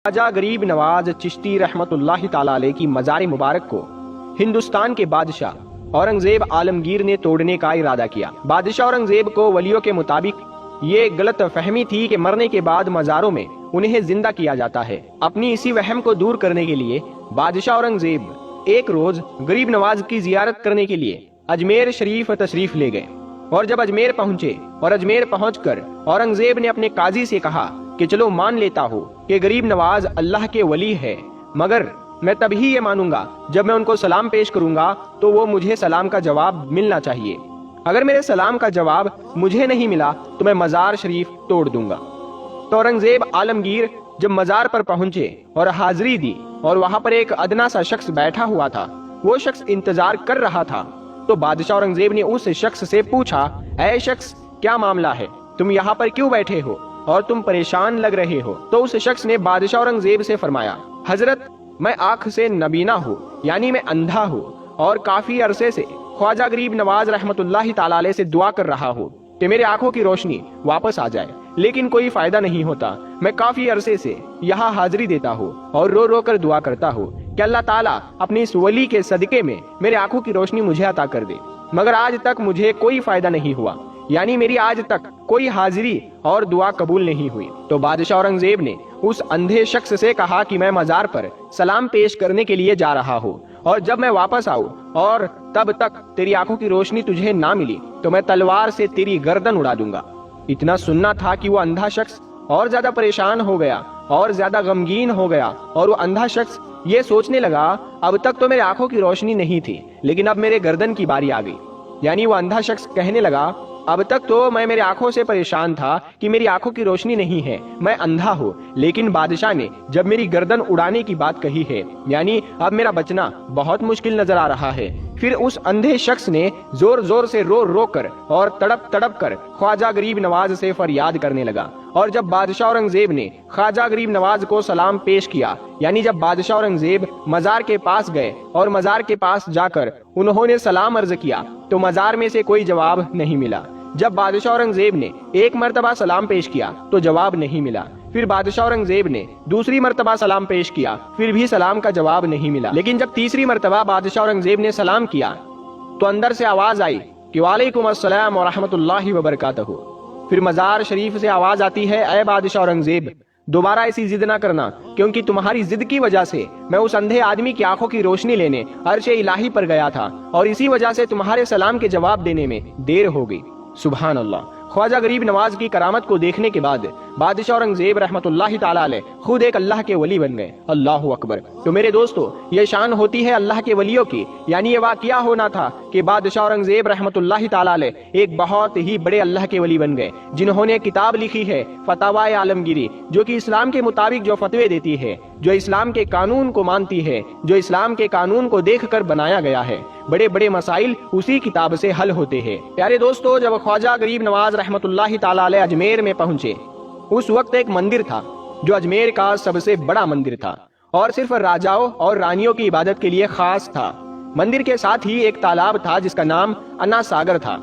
خواجہ غریب نواز چشتی رحمت اللہ تعالی علیہ کی مزار مبارک کو ہندوستان کے بادشاہ اورنگزیب عالمگیر نے توڑنے کا ارادہ کیا۔ بادشاہ اورنگزیب کو ولیوں کے مطابق یہ غلط فہمی تھی کہ مرنے کے بعد مزاروں میں انہیں زندہ کیا جاتا ہے۔ اپنی اسی وہم کو دور کرنے کے لیے بادشاہ اورنگزیب ایک روز غریب نواز کی زیارت کرنے کے لیے اجمیر شریف تشریف لے گئے، اور جب اجمیر پہنچے اور اجمیر پہنچ کر اورنگزیب نے اپنے قاضی سے کہا کہ چلو مان لیتا ہوں کہ غریب نواز اللہ کے ولی ہے، مگر میں تبھی یہ مانوں گا جب میں ان کو سلام پیش کروں گا تو وہ مجھے سلام کا جواب ملنا چاہیے۔ اگر میرے سلام کا جواب مجھے نہیں ملا تو میں مزار شریف توڑ دوں گا۔ تو اورنگزیب عالمگیر جب مزار پر پہنچے اور حاضری دی اور وہاں پر ایک ادنا سا شخص بیٹھا ہوا تھا، وہ شخص انتظار کر رہا تھا، تو بادشاہ اورنگزیب نے اس شخص سے پوچھا، اے شخص کیا معاملہ ہے، تم یہاں پر کیوں بیٹھے ہو اور تم پریشان لگ رہے ہو؟ تو اس شخص نے بادشاہ اورنگزیب سے فرمایا، حضرت میں آنکھ سے نبینا ہوں، یعنی میں اندھا ہوں، اور کافی عرصے سے خواجہ غریب نواز رحمت اللہ تعالی علیہ سے دعا کر رہا ہوں کہ میرے آنکھوں کی روشنی واپس آ جائے، لیکن کوئی فائدہ نہیں ہوتا۔ میں کافی عرصے سے یہاں حاضری دیتا ہوں اور رو رو کر دعا کرتا ہوں کہ اللہ تعالیٰ اپنی اس ولی کے صدقے میں میرے آنکھوں کی روشنی مجھے عطا کر دے، مگر آج تک مجھے کوئی فائدہ نہیں ہوا، یعنی میری آج تک کوئی حاضری اور دعا قبول نہیں ہوئی۔ تو بادشاہ اورنگزیب نے اس اندھے شخص سے کہا کہ میں مزار پر سلام پیش کرنے کے لیے جا رہا ہوں، اور جب میں واپس آؤں اور تب تک تیری آنکھوں کی روشنی تجھے نہ ملی تو میں تلوار سے تیری گردن اڑا دوں گا۔ اتنا سننا تھا کہ وہ اندھا شخص اور زیادہ پریشان ہو گیا اور زیادہ غمگین ہو گیا، اور وہ اندھا شخص یہ سوچنے لگا، اب تک تو میرے آنکھوں کی روشنی نہیں تھی، لیکن اب میرے گردن کی باری آ گئی۔ یعنی وہ اندھا شخص کہنے لگا، اب تک تو میں میرے آنکھوں سے پریشان تھا کہ میری آنکھوں کی روشنی نہیں ہے، میں اندھا ہوں، لیکن بادشاہ نے جب میری گردن اڑانے کی بات کہی ہے، یعنی اب میرا بچنا بہت مشکل نظر آ رہا ہے۔ پھر اس اندھے شخص نے زور زور سے رو رو کر اور تڑپ تڑپ کر خواجہ غریب نواز سے فریاد کرنے لگا، اور جب بادشاہ اورنگزیب نے خواجہ غریب نواز کو سلام پیش کیا، یعنی جب بادشاہ اورنگزیب مزار کے پاس گئے اور مزار کے پاس جا کر انہوں نے سلام عرض کیا تو مزار میں سے کوئی جواب نہیں ملا۔ جب بادشاہ اورنگزیب نے ایک مرتبہ سلام پیش کیا تو جواب نہیں ملا، پھر بادشاہ اورنگزیب نے دوسری مرتبہ سلام پیش کیا، پھر بھی سلام کا جواب نہیں ملا، لیکن جب تیسری مرتبہ بادشاہ اورنگزیب نے سلام کیا تو اندر سے آواز آئی کہ وعلیکم السلام ورحمۃ اللہ وبرکاتہ۔ پھر مزار شریف سے آواز آتی ہے، اے بادشاہ اورنگزیب دوبارہ ایسی ضد نہ کرنا، کیونکہ تمہاری ضد کی وجہ سے میں اس اندھے آدمی کی آنکھوں کی روشنی لینے عرش الہی پر گیا تھا، اور اسی وجہ سے تمہارے سلام کے جواب دینے میں دیر ہو گئی۔ سبحان اللہ۔ خواجہ غریب نواز کی کرامت کو دیکھنے کے بعد بادشاہ اورنگزیب رحمت اللہ تعالی علیہ خود ایک اللہ کے ولی بن گئے۔ اللہ اکبر۔ تو میرے دوستو، یہ شان ہوتی ہے اللہ کے ولیوں کی، یعنی یہ واقعہ ہونا تھا کہ بادشاہ اورنگزیب رحمت اللہ تعالی علیہ ایک بہت ہی بڑے اللہ کے ولی بن گئے، جنہوں نے کتاب لکھی ہے فتاوی عالمگیری، جو کہ اسلام کے مطابق جو فتوے دیتی ہے، جو اسلام کے قانون کو مانتی ہے، جو اسلام کے قانون کو دیکھ کر بنایا گیا ہے۔ بڑے بڑے مسائل اسی کتاب سے حل ہوتے ہیں۔ پیارے دوستو، جب خواجہ غریب نواز رحمت اللہ تعالی علیہ اجمیر میں پہنچے، اس وقت ایک مندر تھا جو اجمیر کا سب سے بڑا مندر تھا اور صرف راجاؤں اور رانیوں کی عبادت کے لیے خاص تھا۔ مندر کے ساتھ ہی ایک تالاب تھا جس کا نام انا ساگر تھا۔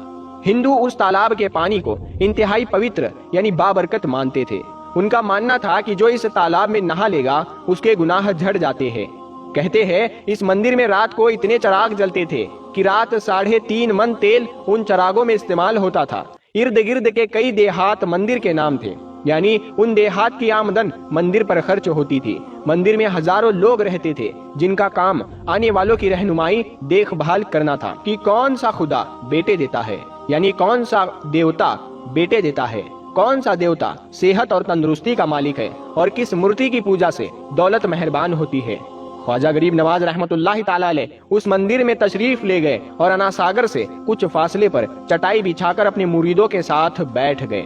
ہندو اس تالاب کے پانی کو انتہائی پوتر یعنی بابرکت مانتے تھے۔ ان کا ماننا تھا کہ جو اس تالاب میں نہا لے گا اس کے گناہ جھڑ جاتے ہیں۔ کہتے ہیں اس مندر میں رات کو اتنے چراغ جلتے تھے کہ رات 3.5 من تیل ان چراغوں میں استعمال ہوتا تھا۔ ارد گرد کے کئی دیہات مندر کے نام تھے، یعنی ان دیہات کی آمدن مندر پر خرچ ہوتی تھی۔ مندر میں ہزاروں لوگ رہتے تھے جن کا کام آنے والوں کی رہنمائی دیکھ بھال کرنا تھا کہ کون سا خدا بیٹے دیتا ہے، یعنی کون سا دیوتا بیٹے دیتا ہے، کون سا دیوتا صحت اور تندرستی کا مالک ہے، اور کس مورتی کی پوجا سے دولت مہربان ہوتی ہے۔ خواجہ غریب نواز رحمت اللہ تعالی علیہ اس مندر میں تشریف لے گئے اور انا ساگر سے کچھ فاصلے پر چٹائی بچھا کر اپنے مریدوں کے ساتھ بیٹھ گئے۔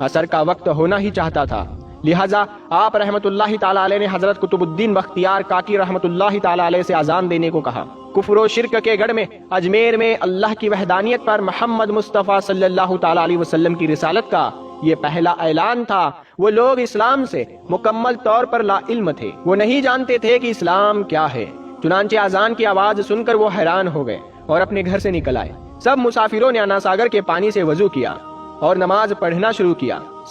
عصر کا وقت ہونا ہی چاہتا تھا، لہٰذا آپ رحمت اللہ تعالی علیہ نے حضرت قطب الدین بختیار کاکی رحمت اللہ تعالی علیہ سے اذان دینے کو کہا۔ کفر و شرک کے گڑھ میں اجمیر میں اللہ کی وحدانیت پر محمد مصطفیٰ صلی اللہ تعالی علیہ وسلم کی رسالت کا یہ پہلا اعلان تھا۔ وہ لوگ اسلام سے مکمل طور پر لا علم تھے، وہ نہیں جانتے تھے کہ اسلام کیا ہے۔ چنانچہ اذان کی آواز سن کر وہ حیران ہو گئے اور اپنے گھر سے نکل آئے۔ سب مسافروں نے انا ساگر کے پانی سے وضو کیا اور نماز پڑھنا شروع کیا۔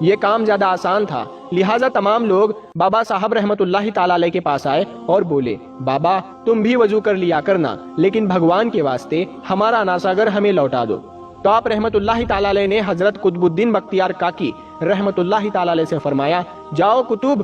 یہ کام زیادہ آسان تھا، لہٰذا تمام لوگ بابا صاحب رحمت اللہ تعالیٰ علیہ کے پاس آئے اور بولے، بابا تم بھی وضو کر لیا کرنا، لیکن بھگوان کے واسطے ہمارا ناساگر ہمیں لوٹا دو۔ تو آپ رحمت اللہ تعالیٰ علیہ نے حضرت قطب الدین بختیار کاکی رحمت اللہ تعالیٰ علیہ سے فرمایا، جاؤ کتب،